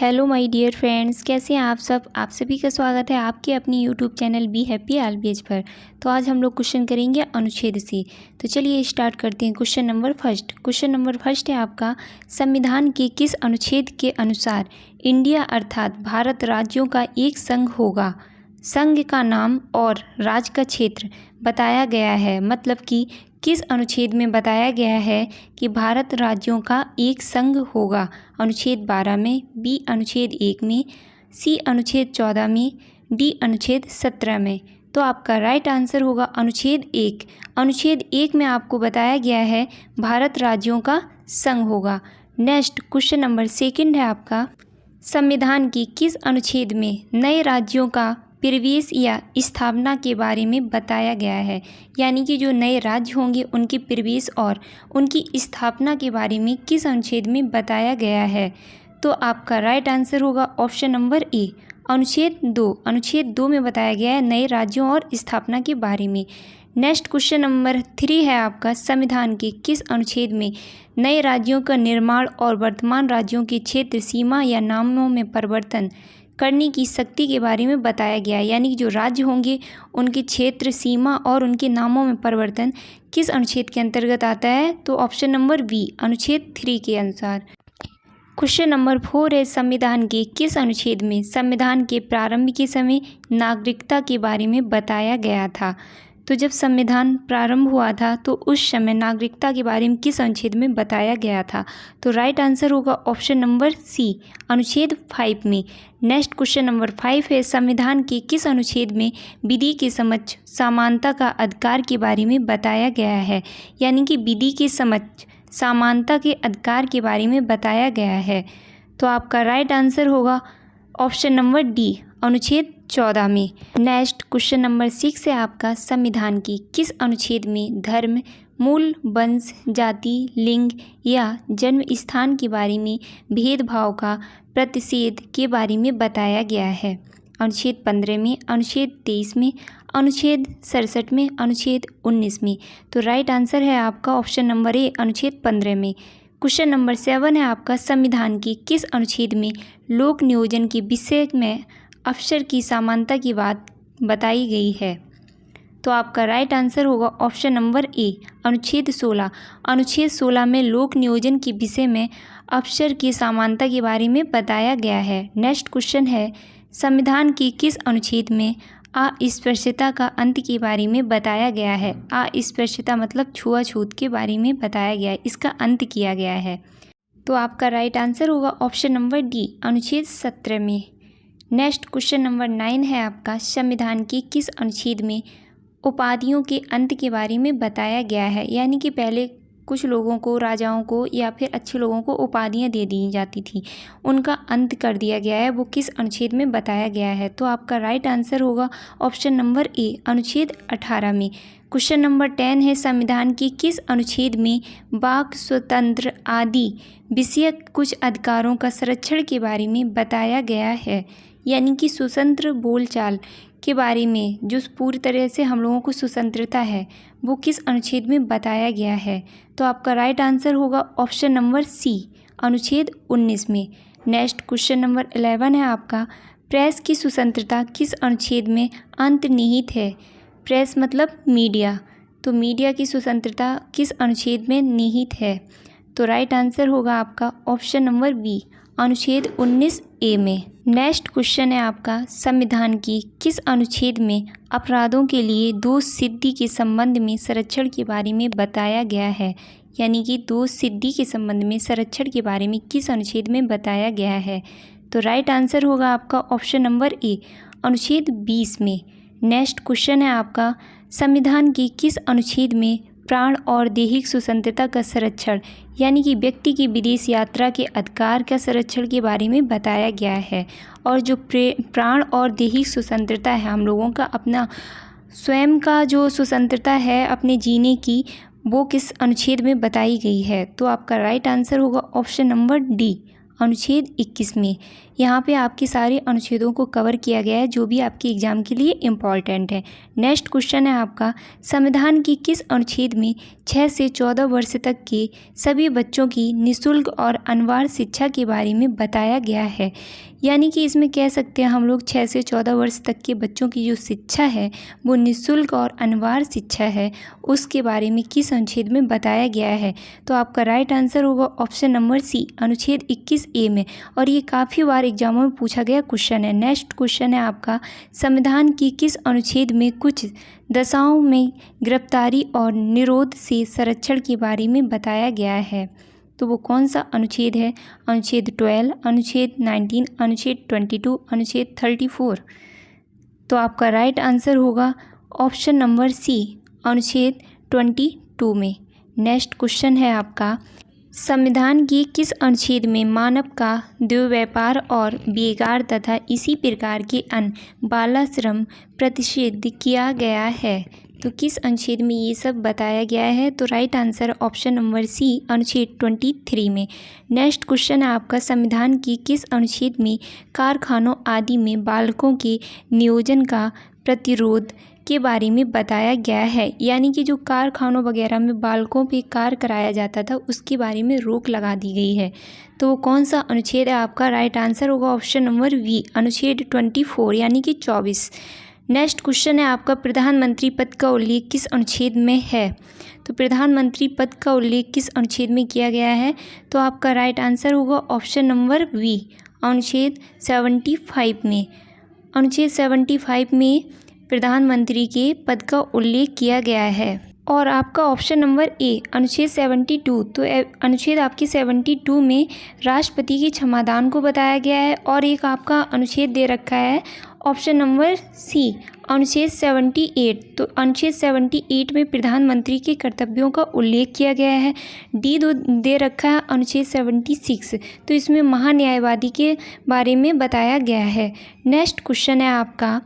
Hello my dear friends, कैसे हैं आप सब। आप सभी का स्वागत है आपके अपनी YouTube channel be happy always पर। तो आज हम लोग क्वेश्चन करेंगे अनुच्छेद से। तो चलिए स्टार्ट करते हैं। क्वेश्चन नंबर फर्स्ट है आपका, संविधान के किस अनुच्छेद के अनुसार इंडिया अर्थात भारत राज्यों का एक संघ होगा। संघ का नाम और राज्य का क्षेत्र बताया गया है। मतलब कि किस अनुच्छेद में बताया गया है कि भारत राज्यों का एक संघ होगा। अनुच्छेद 12 में, बी अनुच्छेद 1 में, सी अनुच्छेद 14 में, डी अनुच्छेद 17 में। तो आपका राइट आंसर होगा अनुच्छेद 1। अनुच्छेद 1 में आपको बताया गया है भारत राज्यों का संघ होगा। नेक्स्ट क्वेश्चन नंबर सेकंड है आपका, संविधान की किस अनुच्छेद में नए राज्यों का प्रवेश या स्थापना के बारे में बताया गया है। यानी कि जो नए राज्य होंगे उनके प्रवेश और उनकी स्थापना के बारे में किस अनुच्छेद में बताया गया है। तो आपका राइट आंसर होगा ऑप्शन नंबर ए, अनुच्छेद 2। अनुच्छेद 2 में बताया गया है नए राज्यों और स्थापना के बारे में। नेक्स्ट क्वेश्चन नंबर 3 है आपका, संविधान के किस अनुच्छेद में नए राज्यों का निर्माण और वर्तमान राज्यों के क्षेत्र सीमा या नामों में परिवर्तन करने की शक्ति के बारे में बताया गया है। यानी कि जो राज्य होंगे उनके क्षेत्र सीमा और उनके नामों में परिवर्तन किस अनुच्छेद के अंतर्गत आता है। तो ऑप्शन नंबर बी, अनुच्छेद 3 के अनुसार। क्वेश्चन नंबर 4 है, संविधान के किस अनुच्छेद में संविधान के प्रारंभ के समय नागरिकता के बारे में बताया गया था। तो जब संविधान प्रारंभ हुआ था तो उस समय नागरिकता के बारे में किस अनुच्छेद में बताया गया था। तो राइट आंसर होगा ऑप्शन नंबर सी, अनुच्छेद 5 में। नेक्स्ट क्वेश्चन नंबर 5 है, संविधान के किस अनुच्छेद में विधि के समक्ष समानता का अधिकार के बारे में बताया गया है। यानी कि विधि के समक्ष समानता के अधिकार के बारे में बताया गया है। तो आपका राइट आंसर होगा ऑप्शन नंबर डी, अनुच्छेद 14 में। नेक्स्ट क्वेश्चन नंबर 6 है आपका, संविधान की किस अनुच्छेद में धर्म, मूल, वंश, जाति, लिंग या जन्म स्थान के बारे में भेदभाव का प्रतिषेध के बारे में बताया गया है। अनुच्छेद 15 में, अनुच्छेद 23 में, अनुच्छेद 67 में, अनुच्छेद 19 में। तो राइट आंसर है आपका ऑप्शन नंबर ए, अनुच्छेद 15 में। क्वेश्चन नंबर 7 है आपका, संविधान की किस अनुच्छेद में लोक नियोजन के विषय में अफसर की समानता की बात बताई गई है। तो आपका राइट आंसर होगा ऑप्शन नंबर ए, अनुच्छेद 16। अनुच्छेद 16 में लोक नियोजन के विषय में अफसर की समानता के बारे में बताया गया है। नेक्स्ट क्वेश्चन है, संविधान की किस अनुच्छेद में अस्पृश्यता का अंत के बारे में बताया गया है। अस्पृश्यता मतलब छुआछूत के बारे में बताया गया है, इसका अंत किया गया है। तो आपका राइट आंसर होगा ऑप्शन नंबर डी, अनुच्छेद 17 में। नेक्स्ट क्वेश्चन नंबर 9 है आपका, संविधान के किस अनुच्छेद में उपाधियों के अंत के बारे में बताया गया है। यानी कि पहले कुछ लोगों को, राजाओं को या फिर अच्छे लोगों को उपाधियां दे दी जाती थी, उनका अंत कर दिया गया है, वो किस अनुच्छेद में बताया गया है। तो आपका राइट आंसर होगा ऑप्शन नंबर ए, अनुच्छेद 18 में। क्वेश्चन नंबर 10 है, संविधान के किस अनुच्छेद में वाक स्वतंत्र आदि विषयक कुछ अधिकारों का संरक्षण के बारे में बताया गया है। यानी कि स्वतंत्र बोलचाल के बारे में जो पूरी तरह से हम लोगों को स्वतंत्रता है वो किस अनुच्छेद में बताया गया है। तो आपका राइट आंसर होगा ऑप्शन नंबर सी, अनुच्छेद 19 में। नेक्स्ट क्वेश्चन नंबर 11 है आपका, प्रेस की स्वतंत्रता किस अनुच्छेद में अंतर्निहित है। प्रेस मतलब मीडिया, तो मीडिया की स्वतंत्रता किस अनुच्छेद में निहित है। तो राइट आंसर होगा आपका ऑप्शन नंबर बी, अनुच्छेद 19 ए में। नेक्स्ट क्वेश्चन है आपका, संविधान की किस अनुच्छेद में अपराधों के लिए दोष सिद्धि के संबंध में संरक्षण के बारे में बताया गया है। यानी कि दोष सिद्धि के संबंध में संरक्षण के बारे में किस अनुच्छेद में बताया गया है। तो राइट आंसर होगा आपका ऑप्शन नंबर ए, अनुच्छेद 20 में। नेक्स्ट क्वेश्चन है आपका, संविधान के किस अनुच्छेद में प्राण और दैहिक स्वतंत्रता का संरक्षण यानी कि व्यक्ति की विदेश यात्रा के अधिकार का संरक्षण के बारे में बताया गया है। और जो प्राण और दैहिक स्वतंत्रता है, हम लोगों का अपना स्वयं का जो स्वतंत्रता है अपने जीने की, वो किस अनुच्छेद में बताई गई है। तो आपका राइट आंसर होगा ऑप्शन नंबर डी, अनुच्छेद 21 में। यहाँ पे आपके सारे अनुच्छेदों को कवर किया गया है जो भी आपके एग्ज़ाम के लिए इम्पॉर्टेंट है। नेक्स्ट क्वेश्चन है आपका, संविधान की किस अनुच्छेद में 6 से 14 वर्ष तक के सभी बच्चों की निःशुल्क और अनिवार्य शिक्षा के बारे में बताया गया है। यानी कि इसमें कह सकते हैं हम लोग 6 से 14 वर्ष तक के बच्चों की जो शिक्षा है वो निःशुल्क और अनिवार्य शिक्षा है, उसके बारे में किस अनुच्छेद में बताया गया है। तो आपका राइट आंसर होगा ऑप्शन नंबर सी, अनुच्छेद 21A में। और ये काफ़ी बार एग्जामों में पूछा गया क्वेश्चन है। नेक्स्ट क्वेश्चन है आपका, संविधान की किस अनुच्छेद में कुछ दशाओं में गिरफ्तारी और निरोध से संरक्षण के बारे में बताया गया है। तो वो कौन सा अनुच्छेद है? अनुच्छेद 12, अनुच्छेद 19, अनुच्छेद 22, अनुच्छेद 34। तो आपका राइट आंसर होगा ऑप्शन नंबर सी, अनुच्छेद 22 में। नेक्स्ट क्वेश्चन है आपका, संविधान की किस अनुच्छेद में मानव का दुर्व्यापार और बेगार तथा इसी प्रकार के अन्य बालाश्रम प्रतिषिद्ध किया गया है। तो किस अनुच्छेद में ये सब बताया गया है? तो right answer option number C, अनुच्छेद 23 में। नेक्स्ट क्वेश्चन है आपका, संविधान की किस अनुच्छेद में कारखानों आदि में बालकों के नियोजन का प्रतिरोध के बारे में बताया गया है। यानी कि जो कारखानों वगैरह में बालकों पे कार्य कराया जाता था उसके बारे में रोक लगा दी गई है। तो वो कौन सा अनुच्छेद है? आपका राइट आंसर होगा ऑप्शन नंबर वी, अनुच्छेद 24 यानी कि 24। नेक्स्ट क्वेश्चन है आपका, प्रधानमंत्री पद का उल्लेख किस अनुच्छेद में है? तो प्रधानमंत्री पद का उल्लेख किस अनुच्छेद में किया गया है? तो आपका राइट आंसर होगा ऑप्शन नंबर वी, अनुच्छेद 75 में। अनुच्छेद 75 में प्रधानमंत्री के पद का उल्लेख किया गया है। और आपका ऑप्शन नंबर ए, अनुच्छेद 72। तो अनुच्छेद आपकी 72 में राष्ट्रपति के क्षमादान को बताया गया है। और एक आपका अनुच्छेद दे रखा है ऑप्शन नंबर सी, अनुच्छेद 78। तो अनुच्छेद 78 में प्रधानमंत्री के कर्तव्यों का उल्लेख किया गया है। डी दे रखा है अनुच्छेद 76। तो इसमें महान्यायवादी के बारे में बताया गया है। नेक्स्ट क्वेश्चन है आपका,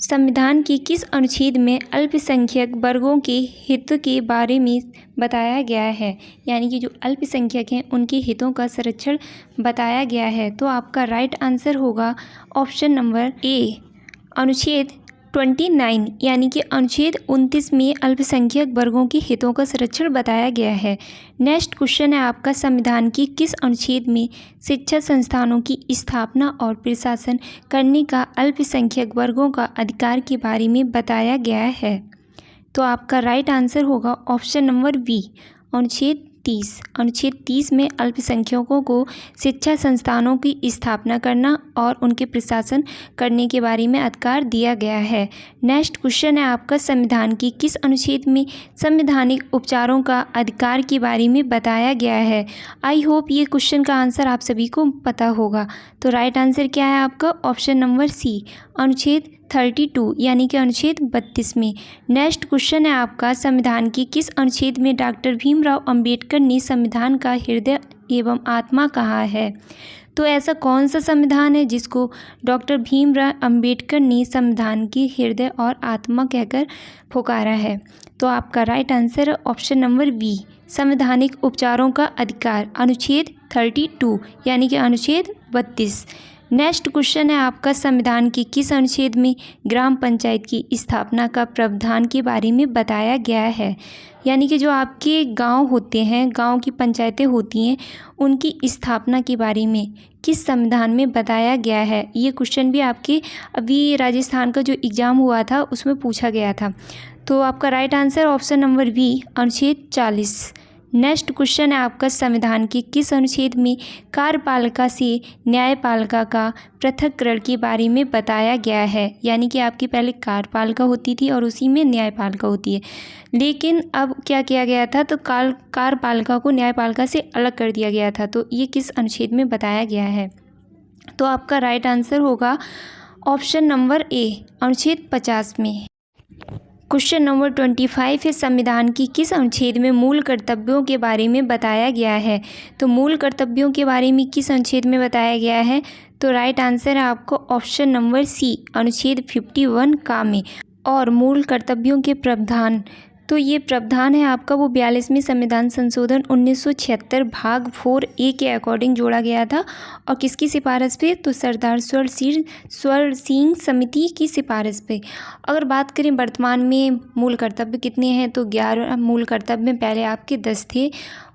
संविधान की किस अनुच्छेद में अल्पसंख्यक वर्गों के हित के बारे में बताया गया है? यानी कि जो अल्पसंख्यक हैं उनके हितों का संरक्षण बताया गया है। तो आपका राइट आंसर होगा ऑप्शन नंबर ए, अनुच्छेद 29 यानी कि अनुच्छेद 29 में अल्पसंख्यक वर्गों के हितों का संरक्षण बताया गया है। नेक्स्ट क्वेश्चन है आपका, संविधान की किस अनुच्छेद में शिक्षा संस्थानों की स्थापना और प्रशासन करने का अल्पसंख्यक वर्गों का अधिकार के बारे में बताया गया है? तो आपका राइट आंसर होगा ऑप्शन नंबर बी, अनुच्छेद 30। अनुच्छेद 30 में अल्पसंख्यकों को शिक्षा संस्थानों की स्थापना करना और उनके प्रशासन करने के बारे में अधिकार दिया गया है। नेक्स्ट क्वेश्चन है आपका, संविधान की किस अनुच्छेद में संवैधानिक उपचारों का अधिकार के बारे में बताया गया है? आई होप ये क्वेश्चन का आंसर आप सभी को पता होगा। तो राइट आंसर क्या है आपका? ऑप्शन नंबर सी, अनुच्छेद 32 यानी कि अनुच्छेद 32 में। नेक्स्ट क्वेश्चन है आपका, संविधान की किस अनुच्छेद में डॉक्टर भीमराव अंबेडकर ने संविधान का हृदय एवं आत्मा कहा है? तो ऐसा कौन सा संविधान है जिसको डॉक्टर भीमराव अंबेडकर ने संविधान की हृदय और आत्मा कहकर पुकारा है? तो आपका राइट आंसर है ऑप्शन नंबर बी, संवैधानिक उपचारों का अधिकार, अनुच्छेद 32 यानी कि अनुच्छेद 32। नेक्स्ट क्वेश्चन है आपका, संविधान की किस अनुच्छेद में ग्राम पंचायत की स्थापना का प्रावधान के बारे में बताया गया है? यानी कि जो आपके गांव होते हैं, गांव की पंचायतें होती हैं, उनकी स्थापना के बारे में किस संविधान में बताया गया है? ये क्वेश्चन भी आपके अभी राजस्थान का जो एग्ज़ाम हुआ था उसमें पूछा गया था। तो आपका right answer option number B, अनुच्छेद 40। नेक्स्ट क्वेश्चन है आपका, संविधान के किस अनुच्छेद में कार्यपालिका से न्यायपालिका का पृथक्करण के बारे में बताया गया है? यानी कि आपकी पहले कार्यपालिका होती थी और उसी में न्यायपालिका होती है, लेकिन अब क्या किया गया था? तो कार्यपालिका को न्यायपालिका से अलग कर दिया गया था। तो ये किस अनुच्छेद में बताया गया है? तो आपका राइट आंसर होगा ऑप्शन नंबर ए, अनुच्छेद 50 में। क्वेश्चन नंबर 25 है, संविधान की किस अनुच्छेद में मूल कर्तव्यों के बारे में बताया गया है? तो मूल कर्तव्यों के बारे में किस अनुच्छेद में बताया गया है? तो राइट आंसर है आपको ऑप्शन नंबर सी, अनुच्छेद 51 का में। और मूल कर्तव्यों के प्रावधान तो ये प्रावधान है आपका वो 42वें संविधान संशोधन 1976 भाग 4A के अकॉर्डिंग जोड़ा गया था। और किसकी सिफारिश पे? तो सरदार स्वर सिंह समिति की सिफारिश पे। अगर बात करें वर्तमान में मूल कर्तव्य कितने हैं, तो 11 मूल कर्तव्य में पहले आपके 10 थे।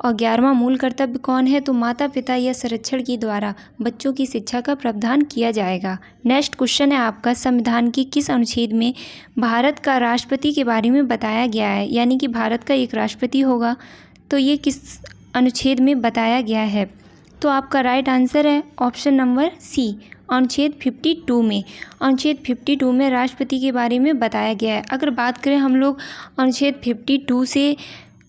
और 11वां मूल कर्तव्य कौन है? तो माता पिता या संरक्षण के द्वारा बच्चों की शिक्षा का प्रावधान किया जाएगा। नेक्स्ट क्वेश्चन है आपका, संविधान के किस अनुच्छेद में भारत का राष्ट्रपति के बारे में बताया गया है? यानी कि भारत का एक राष्ट्रपति होगा, तो ये किस अनुच्छेद में बताया गया है? तो आपका राइट आंसर है ऑप्शन नंबर सी, अनुच्छेद 52 में। अनुच्छेद 52 में राष्ट्रपति के बारे में बताया गया है। अगर बात करें हम लोग अनुच्छेद 52 से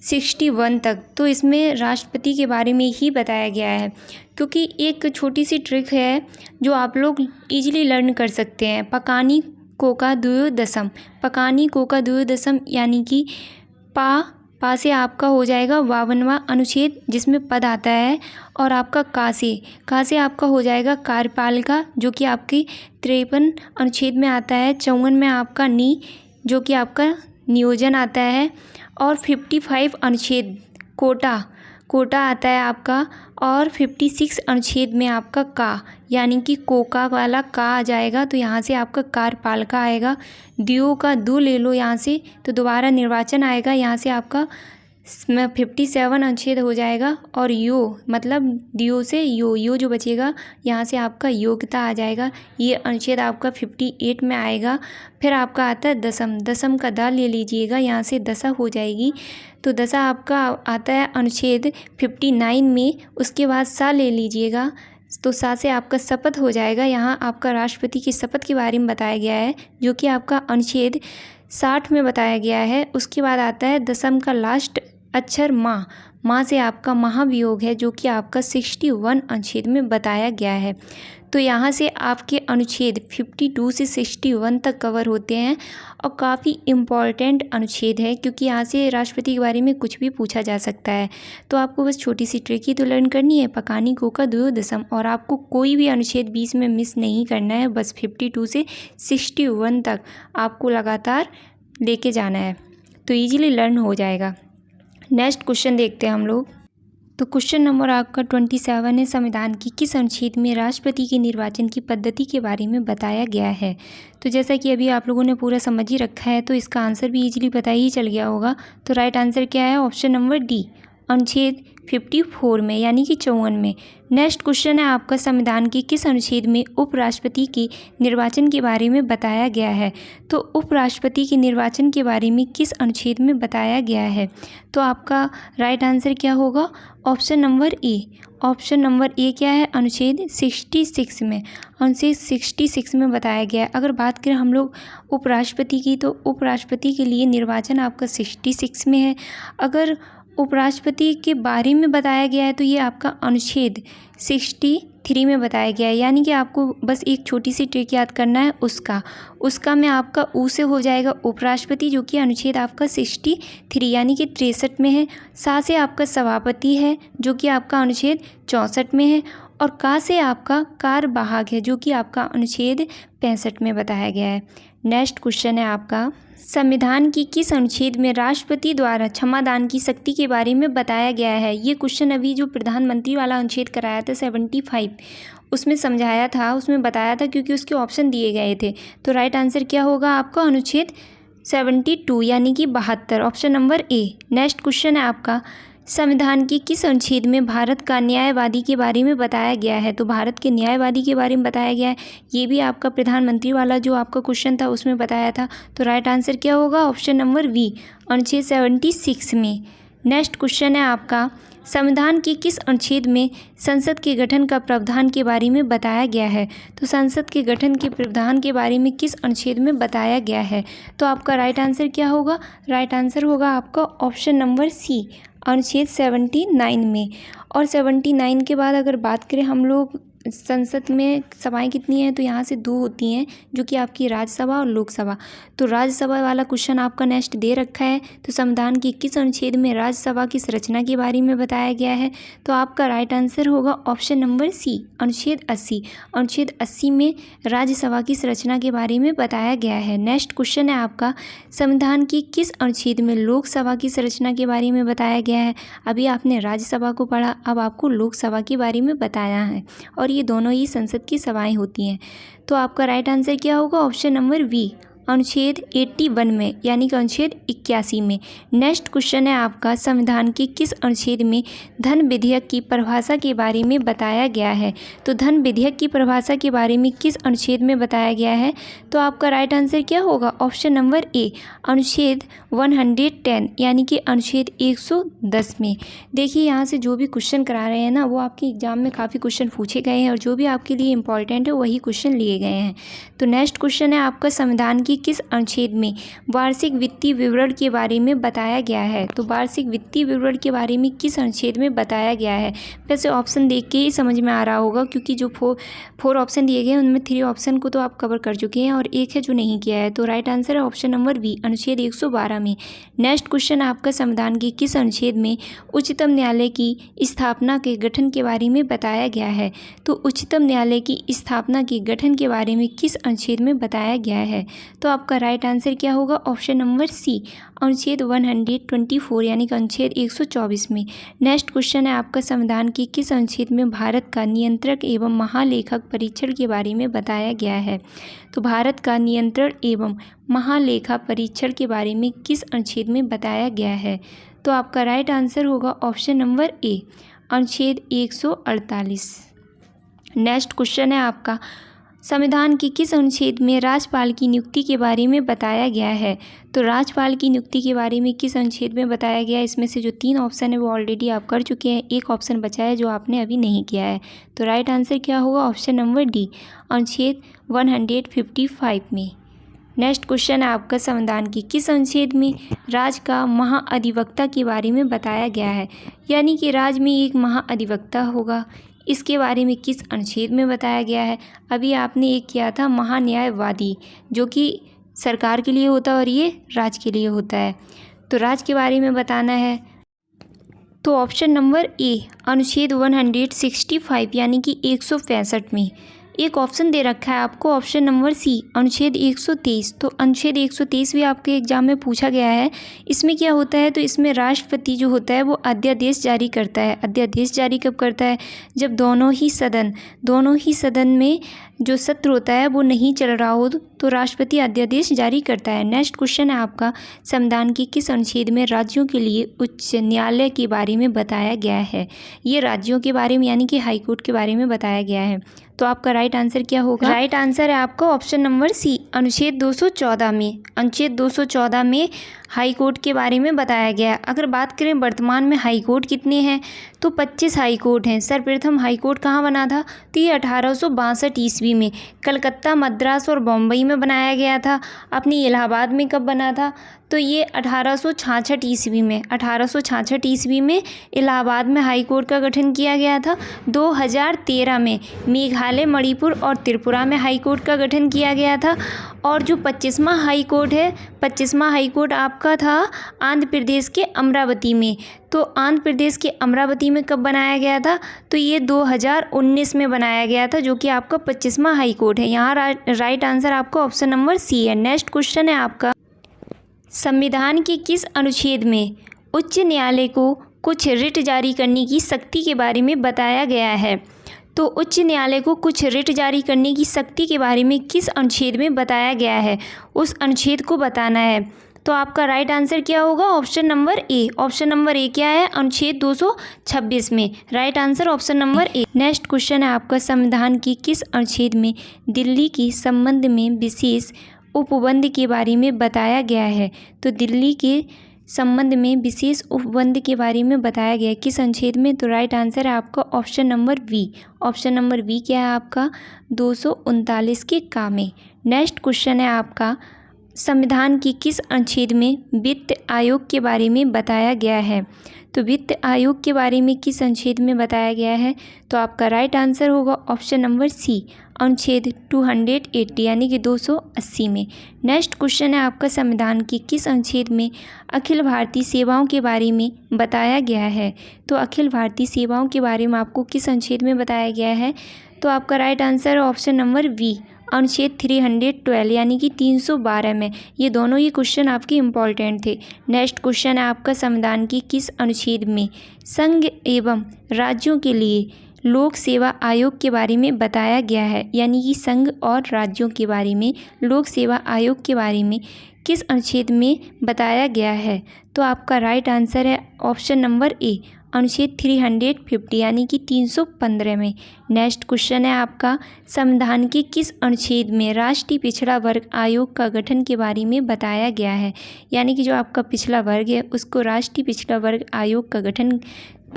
61 तक, तो इसमें राष्ट्रपति के बारे में ही बताया गया है। क्योंकि एक छोटी सी ट्रिक है जो आप लोग इजीली लर्न कर सकते हैं, पकानी कोका द्वयोदशम। पकानी कोका द्वयोदशम यानी कि पा से आपका हो जाएगा 52वां अनुच्छेद जिसमें पद आता है, और आपका का से आपका हो जाएगा कार्यपालिका जो कि आपकी 53 अनुच्छेद में आता है। 54 में आपका नी जो कि आपका नियोजन आता है, और 55 अनुच्छेद कोटा आता है आपका, और 56 अनुच्छेद में आपका का यानी कि कोका वाला का आ जाएगा, तो यहाँ से आपका कार्यपालिका आएगा। दियो का दो ले लो यहाँ से, तो दोबारा निर्वाचन आएगा, यहाँ से आपका 57 अनुच्छेद हो जाएगा। और यो मतलब दियो से यो जो बचेगा यहाँ से आपका योग्यता आ जाएगा, ये अनुच्छेद आपका 58 में आएगा। फिर आपका आता है दशम का दा ले लीजिएगा, यहाँ से दशा हो जाएगी, तो दशा आपका आता है अनुच्छेद 59 में। उसके बाद सा ले लीजिएगा, तो सा से आपका शपथ हो जाएगा। यहाँ आपका राष्ट्रपति की शपथ के बारे में बताया गया है जो कि आपका अनुच्छेद 60 में बताया गया है। उसके बाद आता है दशम का लास्ट अक्षर माँ से आपका महाभियोग है जो कि आपका 61 अनुच्छेद में बताया गया है। तो यहाँ से आपके अनुच्छेद 52 से 61 तक कवर होते हैं, और काफ़ी इम्पॉर्टेंट अनुच्छेद है क्योंकि यहाँ से राष्ट्रपति के बारे में कुछ भी पूछा जा सकता है। तो आपको बस छोटी सी ट्रिक ही तो लर्न करनी है, पकानी कोका द्वयोदशम, और आपको कोई भी अनुच्छेद 20 में मिस नहीं करना है। बस 52 से 61 तक आपको लगातार लेके जाना है, तो ईजिली लर्न हो जाएगा। नेक्स्ट क्वेश्चन देखते हैं हम लोग। तो क्वेश्चन नंबर आपका 27 है, संविधान की किस अनुच्छेद में राष्ट्रपति के निर्वाचन की पद्धति के बारे में बताया गया है? तो जैसा कि अभी आप लोगों ने पूरा समझ ही रखा है, तो इसका आंसर भी इजीली पता ही चल गया होगा। तो राइट आंसर क्या है? ऑप्शन नंबर डी, अनुच्छेद 54 में यानी कि 54 में। नेक्स्ट क्वेश्चन है आपका, संविधान के किस अनुच्छेद में उपराष्ट्रपति के निर्वाचन के बारे में बताया गया है? तो उपराष्ट्रपति के निर्वाचन के बारे में किस अनुच्छेद में बताया गया है? तो आपका राइट आंसर क्या होगा? Option number A. Option number A क्या है? अनुच्छेद 66 में। अनुच्छेद 66 में बताया गया है। अगर बात करें हम लोग उपराष्ट्रपति की, तो उपराष्ट्रपति के लिए निर्वाचन आपका 66 में है। अगर उपराष्ट्रपति के बारे में बताया गया है तो ये आपका अनुच्छेद 63 में बताया गया है। यानी कि आपको बस एक छोटी सी ट्रिक याद करना है, उसका में आपका ऊ से हो जाएगा उपराष्ट्रपति जो कि अनुच्छेद आपका 63 यानी कि 63 में है। सा से आपका सभापति है जो कि आपका अनुच्छेद 64 में है, और का से आपका कार्यवाहक है जो कि आपका अनुच्छेद 65 में बताया गया है। नेक्स्ट क्वेश्चन है आपका, संविधान की किस अनुच्छेद में राष्ट्रपति द्वारा क्षमादान की शक्ति के बारे में बताया गया है? ये क्वेश्चन अभी जो प्रधानमंत्री वाला अनुच्छेद कराया था 75, उसमें समझाया था, उसमें बताया था क्योंकि उसके ऑप्शन दिए गए थे। तो राइट आंसर क्या होगा आपका? अनुच्छेद 72 यानी कि 72, option number A. Next question है आपका, संविधान के किस अनुच्छेद में भारत का न्यायवादी के बारे में बताया गया है? तो भारत के न्यायवादी के बारे में बताया गया है। ये भी आपका प्रधानमंत्री वाला जो आपका क्वेश्चन था उसमें बताया था। तो राइट आंसर क्या होगा? ऑप्शन नंबर बी, अनुच्छेद 76 में। नेक्स्ट क्वेश्चन है आपका, संविधान के किस अनुच्छेद में संसद के गठन का प्रावधान के बारे में बताया गया है? तो संसद के गठन के प्रावधान के बारे में किस अनुच्छेद में बताया गया है? तो आपका राइट आंसर क्या होगा? राइट आंसर होगा आपका ऑप्शन नंबर सी, अनुच्छेद 79 में। और 79 के बाद अगर बात करें हम लोग संसद में सभाएं कितनी हैं, तो यहाँ से 2 होती हैं, जो कि आपकी राज्यसभा और लोकसभा। तो राज्यसभा वाला क्वेश्चन आपका नेक्स्ट दे रखा है। तो संविधान के किस अनुच्छेद में राज्यसभा की संरचना के बारे में बताया गया है? तो आपका राइट आंसर होगा ऑप्शन नंबर सी, अनुच्छेद 80। अनुच्छेद 80 में राज्यसभा की संरचना के बारे में बताया गया है। नेक्स्ट क्वेश्चन है आपका, संविधान की किस अनुच्छेद में लोकसभा की संरचना के बारे में बताया गया है? अभी आपने राज्यसभा को पढ़ा, अब आपको लोकसभा के बारे में बताया है, और ये दोनों ही संसद की सभाएं होती हैं। तो आपका राइट आंसर क्या होगा? ऑप्शन नंबर बी, अनुच्छेद 81 में, यानी कि अनुच्छेद 81 में। नेक्स्ट क्वेश्चन है आपका, संविधान के किस अनुच्छेद में धन विधेयक की परिभाषा के बारे में बताया गया है? तो धन विधेयक की परिभाषा के बारे में किस अनुच्छेद में बताया गया है? तो आपका राइट आंसर क्या होगा? ऑप्शन नंबर ए, अनुच्छेद 110, यानी कि अनुच्छेद 110 में। देखिए यहाँ से जो भी क्वेश्चन करा रहे हैं ना, वो आपके एग्जाम में काफ़ी क्वेश्चन पूछे गए हैं, और जो भी आपके लिए इंपॉर्टेंट है वही क्वेश्चन लिए गए हैं। तो नेक्स्ट क्वेश्चन है आपका, संविधान की किस अनुच्छेद में वार्षिक वित्तीय विवरण के बारे में बताया गया है? तो वार्षिक वित्तीय विवरण के बारे में किस अनुच्छेद में बताया गया है? वैसे ऑप्शन देख के ही समझ में आ रहा होगा, क्योंकि जो 4 ऑप्शन दिए गए हैं उनमें 3 ऑप्शन को तो आप कवर कर चुके हैं, और एक है जो नहीं किया है। तो राइट आंसर है ऑप्शन नंबर बी, अनुच्छेद 112 में। नेक्स्ट क्वेश्चन आपका, संविधान के किस अनुच्छेद में उच्चतम न्यायालय की स्थापना के गठन के बारे में बताया गया है? तो उच्चतम न्यायालय की स्थापना के गठन के बारे में किस अनुच्छेद में बताया गया है? तो आपका राइट आंसर क्या होगा? ऑप्शन नंबर सी, अनुच्छेद 124, यानी कि अनुच्छेद 124 में। नेक्स्ट क्वेश्चन है आपका, संविधान के किस अनुच्छेद में भारत का नियंत्रक एवं महालेखक परीक्षण के बारे में बताया गया है? तो भारत का नियंत्रण एवं महालेखा परीक्षण के बारे में किस अनुच्छेद में बताया गया है? तो आपका राइट आंसर होगा ऑप्शन नंबर ए, अनुच्छेद 148। नेक्स्ट क्वेश्चन है आपका, संविधान के किस अनुच्छेद में राज्यपाल की नियुक्ति के बारे में बताया गया है? तो राज्यपाल की नियुक्ति के बारे में किस अनुच्छेद में बताया गया है? इसमें से जो 3 ऑप्शन है वो ऑलरेडी आप कर चुके हैं, एक ऑप्शन बचा है जो आपने अभी नहीं किया है। तो राइट आंसर क्या होगा? ऑप्शन नंबर डी, अनुच्छेद 155 में। नेक्स्ट क्वेश्चन है आपका, संविधान की किस अनुच्छेद में राज्य का महाअधिवक्ता के बारे में बताया गया है? यानी कि राज्य में एक महाअधिवक्ता होगा, इसके बारे में किस अनुच्छेद में बताया गया है? अभी आपने एक किया था महान्यायवादी, जो कि सरकार के लिए होता है और ये राज्य के लिए होता है। तो राज्य के बारे में बताना है, तो ऑप्शन नंबर ए, अनुच्छेद 165, यानी कि 165 में। एक ऑप्शन दे रखा है आपको, ऑप्शन नंबर सी, अनुच्छेद 123। तो अनुच्छेद 123 भी आपके एग्जाम में पूछा गया है। इसमें क्या होता है? तो इसमें राष्ट्रपति जो होता है वो अध्यादेश जारी करता है। अध्यादेश जारी कब करता है? जब दोनों ही सदन में जो सत्र होता है वो नहीं चल रहा हो, तो राष्ट्रपति अध्यादेश जारी करता है। नेक्स्ट क्वेश्चन है आपका, संविधान के किस अनुच्छेद में राज्यों के लिए उच्च न्यायालय के बारे में बताया गया है? ये राज्यों के बारे में, यानी कि हाईकोर्ट के बारे में बताया गया है। तो आपका राइट आंसर क्या होगा? राइट आंसर है आपका ऑप्शन नंबर सी, अनुच्छेद 214 में। अनुच्छेद 214 में हाई कोर्ट के बारे में बताया गया है। अगर बात करें वर्तमान में हाई कोर्ट कितने हैं, तो 25 हाई कोर्ट हैं। सर्वप्रथम हाई कोर्ट कहाँ बना था? तो ये 1862 ईस्वी में कलकत्ता, मद्रास और बम्बई में बनाया गया था। अपनी इलाहाबाद में कब बना था? तो ये 1866 ईस्वी में। 1866 ईस्वी में इलाहाबाद में हाई कोर्ट का गठन किया गया था। 2013 में मेघालय, मणिपुर और त्रिपुरा में हाई कोर्ट का गठन किया गया था। और जो 25वां हाई कोर्ट है, 25वां हाई कोर्ट आपका था आंध्र प्रदेश के अमरावती में। तो आंध्र प्रदेश के अमरावती में कब बनाया गया था? तो ये 2019 में बनाया गया था, जो कि आपका 25वां हाई कोर्ट है। यहाँ राइट आंसर आपका ऑप्शन नंबर सी है। नेक्स्ट क्वेश्चन है आपका, संविधान के किस अनुच्छेद में उच्च न्यायालय को कुछ रिट जारी करने की शक्ति के बारे में बताया गया है? तो उच्च न्यायालय को कुछ रिट जारी करने की शक्ति के बारे में किस अनुच्छेद में बताया गया है? उस अनुच्छेद को बताना है। तो आपका राइट आंसर क्या होगा? Option number A. Option number A क्या है? अनुच्छेद 226 में। Right answer option number A. Next question है आपका, संविधान की किस अनुच्छेद में दिल्ली के संबंध में विशेष उपबंध के बारे में बताया गया है? तो दिल्ली के संबंध में विशेष उपबंध के बारे में बताया गया है किस अनुच्छेद में? तो राइट आंसर है आपका option number B. Option number B क्या है आपका? 239 के का में। नेक्स्ट क्वेश्चन है आपका, संविधान के किस अनुच्छेद में वित्त आयोग के बारे में बताया गया है? तो वित्त आयोग के बारे में किस अनुच्छेद में बताया गया है? तो आपका राइट आंसर होगा ऑप्शन नंबर सी, अनुच्छेद 280 यानी कि 280 में। नेक्स्ट क्वेश्चन है आपका, संविधान के किस अनुच्छेद में अखिल भारतीय सेवाओं के बारे में बताया गया है? तो अखिल भारतीय सेवाओं के बारे में आपको किस अनुच्छेद में बताया गया है? तो आपका राइट आंसर है ऑप्शन नंबर बी, अनुच्छेद 312 यानी कि 312 में। ये दोनों ही क्वेश्चन आपके इम्पॉर्टेंट थे। नेक्स्ट क्वेश्चन है आपका, संविधान के किस अनुच्छेद में संघ एवं राज्यों के लिए लोक सेवा आयोग के बारे में बताया गया है? यानी कि संघ और राज्यों के बारे में लोक सेवा आयोग के बारे में किस अनुच्छेद में बताया गया है? तो आपका राइट आंसर है ऑप्शन नंबर ए, अनुच्छेद 350 यानी कि 315 में। नेक्स्ट क्वेश्चन है आपका, संविधान के किस अनुच्छेद में राष्ट्रीय पिछड़ा वर्ग आयोग का गठन के बारे में बताया गया है? यानी कि जो आपका पिछड़ा वर्ग है उसको राष्ट्रीय पिछड़ा वर्ग आयोग का गठन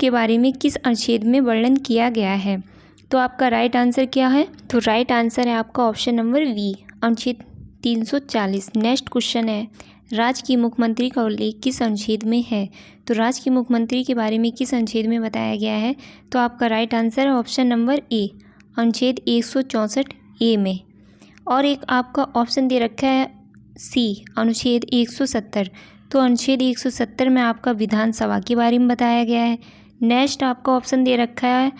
के बारे में किस अनुच्छेद में वर्णन किया गया है? तो आपका राइट आंसर क्या है? तो राइट आंसर है आपका ऑप्शन नंबर बी, अनुच्छेद 340। नेक्स्ट क्वेश्चन है, राज्य के मुख्यमंत्री का उल्लेख किस अनुच्छेद में है? तो राज्य के मुख्यमंत्री के बारे में किस अनुच्छेद में बताया गया है? तो आपका राइट आंसर है ऑप्शन नंबर ए, अनुच्छेद 164 ए में। और एक आपका ऑप्शन दे रखा है सी, अनुच्छेद 170। तो अनुच्छेद 170 में आपका विधानसभा के बारे में बताया गया है। नेक्स्ट आपका ऑप्शन दे रखा है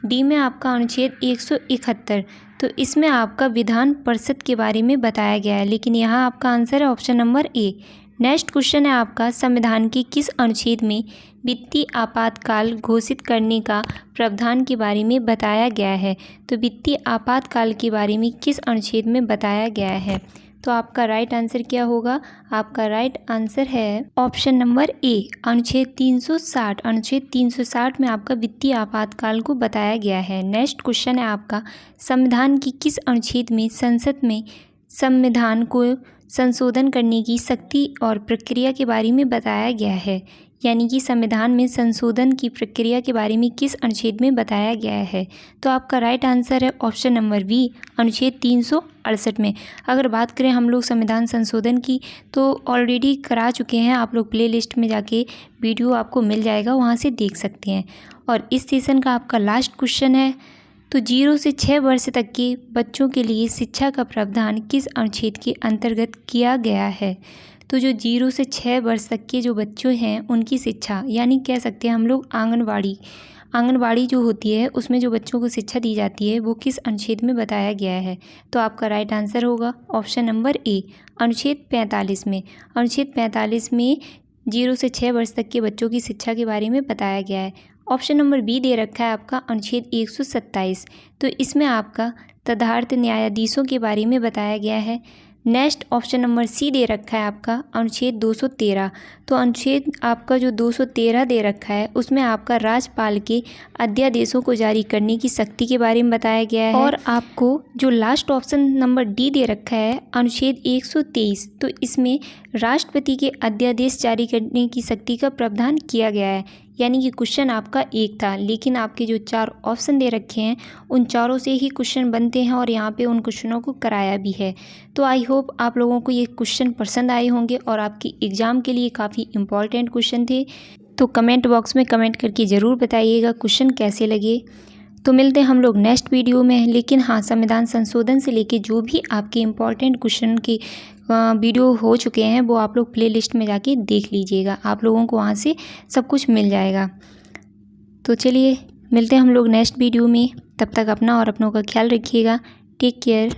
डी में आपका अनुच्छेद 171। तो इसमें आपका विधान परिषद के बारे में बताया गया है, लेकिन यहाँ आपका आंसर है option number A. Next question है आपका, संविधान के किस अनुच्छेद में वित्तीय आपातकाल घोषित करने का प्रावधान के बारे में बताया गया है? तो वित्तीय आपातकाल के बारे में किस अनुच्छेद में बताया गया है? तो आपका राइट आंसर क्या होगा? आपका राइट आंसर है ऑप्शन नंबर ए, अनुच्छेद 360। अनुच्छेद 360 में आपका वित्तीय आपातकाल को बताया गया है। नेक्स्ट क्वेश्चन है आपका, संविधान की किस अनुच्छेद में संसद में संविधान को संशोधन करने की शक्ति और प्रक्रिया के बारे में बताया गया है? यानी कि संविधान में संशोधन की प्रक्रिया के बारे में किस अनुच्छेद में बताया गया है? तो आपका राइट आंसर है ऑप्शन नंबर बी, अनुच्छेद 368 में। अगर बात करें हम लोग संविधान संशोधन की, तो ऑलरेडी करा चुके हैं, आप लोग प्ले लिस्ट में जाके वीडियो आपको मिल जाएगा, वहाँ से देख सकते हैं। और इस सेशन का आपका लास्ट क्वेश्चन है, तो 0 से 6 वर्ष तक के बच्चों के लिए शिक्षा का प्रावधान किस अनुच्छेद के अंतर्गत किया गया है? तो जो 0 से 6 वर्ष तक के जो बच्चों हैं उनकी शिक्षा, यानी कह सकते हैं हम लोग आंगनबाड़ी जो होती है उसमें जो बच्चों को शिक्षा दी जाती है वो किस अनुच्छेद में बताया गया है? तो आपका राइट आंसर होगा ऑप्शन नंबर ए, अनुच्छेद 45 में। अनुच्छेद 45 में 0 से 6 वर्ष तक के बच्चों की शिक्षा के बारे में बताया गया है। ऑप्शन नंबर बी दे रखा है आपका अनुच्छेद 127। तो इसमें आपका तदर्थ न्यायाधीशों के बारे में बताया गया है। नेक्स्ट ऑप्शन नंबर सी दे रखा है आपका अनुच्छेद 213। तो अनुच्छेद आपका जो 213 दे रखा है उसमें आपका राज्यपाल के अध्यादेशों को जारी करने की शक्ति के बारे में बताया गया है। और आपको जो लास्ट ऑप्शन नंबर डी दे रखा है अनुच्छेद 123, तो इसमें राष्ट्रपति के अध्यादेश जारी करने की शक्ति का प्रावधान किया गया है। यानी कि क्वेश्चन आपका एक था, लेकिन आपके जो 4 ऑप्शन दे रखे हैं उन चारों से ही क्वेश्चन बनते हैं और यहाँ पे उन क्वेश्चनों को कराया भी है। तो आई होप आप लोगों को ये क्वेश्चन पसंद आए होंगे और आपकी एग्ज़ाम के लिए काफ़ी इम्पॉर्टेंट क्वेश्चन थे। तो कमेंट बॉक्स में कमेंट करके ज़रूर बताइएगा क्वेश्चन कैसे लगे। तो मिलते हैं हम लोग नेक्स्ट वीडियो में। लेकिन हाँ, संविधान संशोधन से लेके जो भी आपके इम्पॉर्टेंट क्वेश्चन की वीडियो हो चुके हैं वो आप लोग प्ले लिस्ट में जाके देख लीजिएगा, आप लोगों को वहाँ से सब कुछ मिल जाएगा। तो चलिए मिलते हैं हम लोग नेक्स्ट वीडियो में, तब तक अपना और अपनों का ख्याल रखिएगा। Take care.